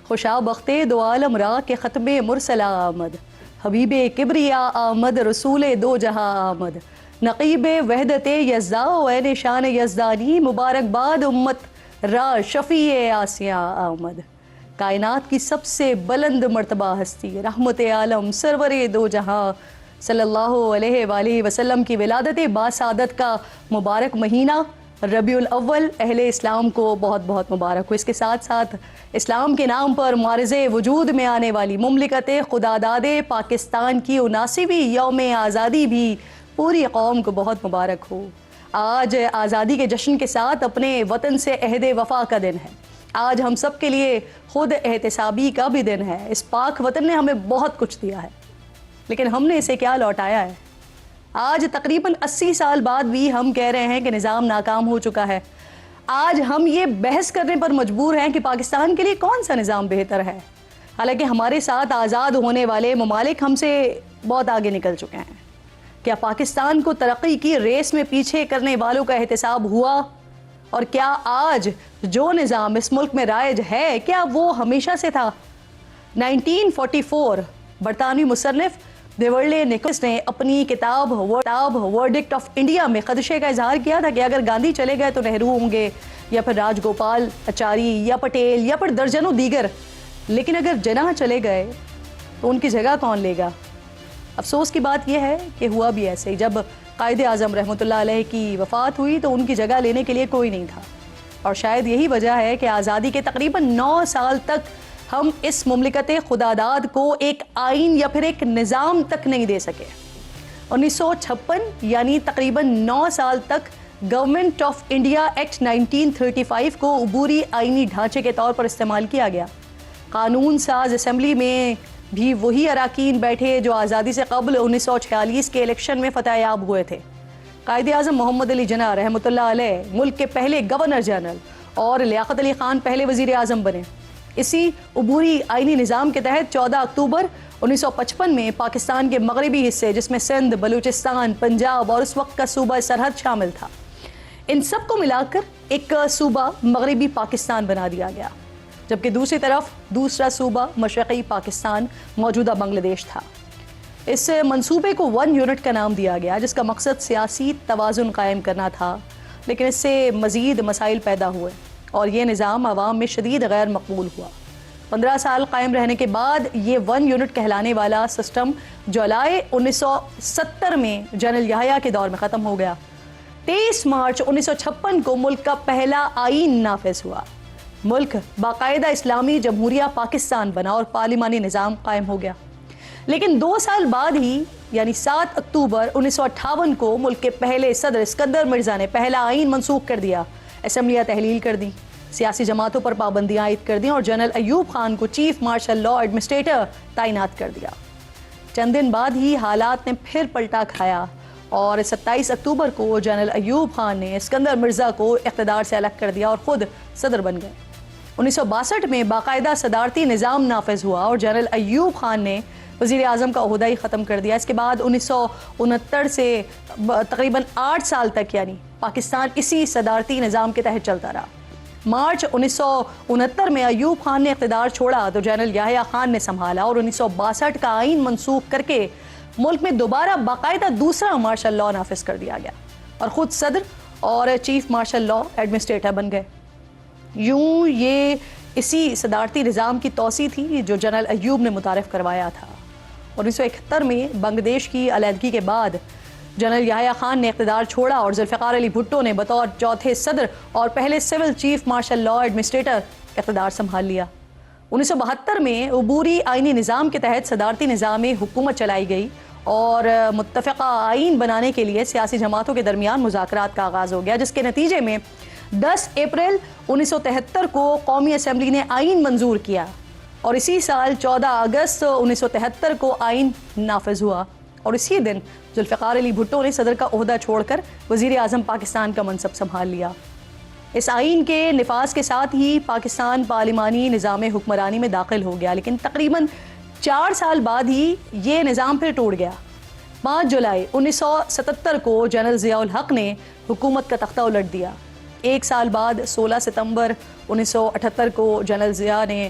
خوشا بخت دو عالم را کے ختم مرسلا آمد، حبیب کبریا آمد رسول دو جہاں آمد، نقیب وحدت یزدا و عین شان یزدانی، مبارکباد امت را شفیع آسیاں آمد۔ کائنات کی سب سے بلند مرتبہ ہستی، رحمت عالم، سرور دو جہاں صلی اللہ علیہ وآلہ وسلم کی ولادت باسعادت کا مبارک مہینہ ربیع الاول اہل اسلام کو بہت بہت مبارک ہو۔ اس کے ساتھ ساتھ اسلام کے نام پر معرض وجود میں آنے والی مملکت خداداد پاکستان کی 79ویں یوم آزادی بھی پوری قوم کو بہت مبارک ہو۔ آج آزادی کے جشن کے ساتھ اپنے وطن سے عہد وفا کا دن ہے۔ آج ہم سب کے لیے خود احتسابی کا بھی دن ہے۔ اس پاک وطن نے ہمیں بہت کچھ دیا ہے، لیکن ہم نے اسے کیا لوٹایا ہے؟ آج تقریباً 80 سال بعد بھی ہم کہہ رہے ہیں کہ نظام ناکام ہو چکا ہے۔ آج ہم یہ بحث کرنے پر مجبور ہیں کہ پاکستان کے لیے کون سا نظام بہتر ہے، حالانکہ ہمارے ساتھ آزاد ہونے والے ممالک ہم سے بہت آگے نکل چکے ہیں۔ کیا پاکستان کو ترقی کی ریس میں پیچھے کرنے والوں کا احتساب ہوا؟ اور کیا آج جو نظام اس ملک میں رائج ہے کیا وہ ہمیشہ سے تھا؟ 1944 برطانوی مصنف دیورلے نکولس نے اپنی کتاب ورڈکٹ آف انڈیا میں خدشے کا اظہار کیا تھا کہ اگر گاندھی چلے گئے تو نہرو ہوں گے، یا پھر راج گوپال اچاری، یا پٹیل، یا پھر درجنوں دیگر، لیکن اگر جناح چلے گئے تو ان کی جگہ کون لے گا؟ افسوس کی بات یہ ہے کہ ہوا بھی ایسے ہی۔ جب قائد اعظم رحمۃ اللہ علیہ کی وفات ہوئی تو ان کی جگہ لینے کے لیے کوئی نہیں تھا، اور شاید یہی وجہ ہے کہ آزادی کے تقریباً 9 سال تک ہم اس مملکت خداداد کو ایک آئین یا پھر ایک نظام تک نہیں دے سکے۔ 1956 یعنی تقریباً 9 سال تک گورنمنٹ آف انڈیا ایکٹ 1935 کو عبوری آئینی ڈھانچے کے طور پر استعمال کیا گیا۔ قانون ساز اسمبلی میں بھی وہی اراکین بیٹھے جو آزادی سے قبل 1946 کے الیکشن میں فتح یاب ہوئے تھے۔ قائد اعظم محمد علی جناح رحمۃ اللہ علیہ ملک کے پہلے گورنر جنرل اور لیاقت علی خان پہلے وزیر اعظم بنے۔ اسی عبوری آئینی نظام کے تحت 14 اکتوبر 1955 میں پاکستان کے مغربی حصے جس میں سندھ، بلوچستان، پنجاب اور اس وقت کا صوبہ سرحد شامل تھا، ان سب کو ملا کر ایک صوبہ مغربی پاکستان بنا دیا گیا، جبکہ دوسری طرف دوسرا صوبہ مشرقی پاکستان موجودہ بنگلہ دیش تھا۔ اس منصوبے کو 1 یونٹ کا نام دیا گیا جس کا مقصد سیاسی توازن قائم کرنا تھا، لیکن اس سے مزید مسائل پیدا ہوئے اور یہ نظام عوام میں شدید غیر مقبول ہوا۔ 15 سال قائم رہنے کے بعد یہ 1 یونٹ کہلانے والا سسٹم جولائی 1970 میں جنرل یحییٰ کے دور میں ختم ہو گیا۔ 23 مارچ 1956 کو ملک کا پہلا آئین نافذ ہوا۔ ملک باقاعدہ اسلامی جمہوریہ پاکستان بنا اور پارلیمانی نظام قائم ہو گیا، لیکن 2 سال بعد ہی یعنی 7 اکتوبر 1958 کو ملک کے پہلے صدر اسکندر مرزا نے پہلا آئین منسوخ کر دیا، اسمبلیاں تحلیل کر دیں، سیاسی جماعتوں پر پابندیاں عائد کر دیں اور جنرل ایوب خان کو چیف مارشل لا ایڈمنسٹریٹر تعینات کر دیا۔ چند دن بعد ہی حالات نے پھر پلٹا کھایا اور 27 اکتوبر کو جنرل ایوب خان نے اسکندر مرزا کو اقتدار سے الگ کر دیا اور خود صدر بن گئے۔ 1962 میں باقاعدہ صدارتی نظام نافذ ہوا اور جنرل ایوب خان نے وزیر اعظم کا عہدہ ہی ختم کر دیا۔ اس کے بعد 1969 سے تقریباً 8 سال تک یعنی پاکستان اسی صدارتی نظام کے تحت چلتا رہا۔ مارچ 1969 میں ایوب خان نے اقتدار چھوڑا تو جنرل یحییٰ خان نے سنبھالا اور 1962 کا آئین منسوخ کر کے ملک میں دوبارہ باقاعدہ دوسرا مارشل لا نافذ کر دیا گیا اور خود صدر اور چیف مارشل لا ایڈمنسٹریٹر بن گئے۔ یوں یہ اسی صدارتی نظام کی توسیع تھی جو جنرل ایوب نے متعارف کروایا تھا۔ 1971 میں بنگلہ دیش کی علیحدگی کے بعد جنرل یحییٰ خان نے اقتدار چھوڑا اور ذوالفقار علی بھٹو نے بطور چوتھے صدر اور پہلے civil chief martial law administrator اقتدار سنبھال لیا۔ 1972 میں عبوری آئینی نظام کے تحت صدارتی نظام حکومت چلائی گئی اور متفقہ آئین بنانے کے لیے سیاسی جماعتوں کے درمیان مذاکرات کا آغاز ہو گیا، جس کے نتیجے میں 10 اپریل 1973 کو قومی اسمبلی نے آئین منظور کیا اور اسی سال 14 اگست 1973 کو آئین نافذ ہوا اور اسی دن ذوالفقار علی بھٹو نے صدر کا عہدہ چھوڑ کر وزیر اعظم پاکستان کا منصب سنبھال لیا۔ اس آئین کے نفاذ کے ساتھ ہی پاکستان پارلیمانی نظام حکمرانی میں داخل ہو گیا، لیکن تقریباً 4 سال بعد ہی یہ نظام پھر ٹوٹ گیا۔ 5 جولائی 1977 کو جنرل ضیاء الحق نے حکومت کا تختہ الٹ دیا۔ 1 سال بعد 16 ستمبر 1978 کو جنرل ضیاء نے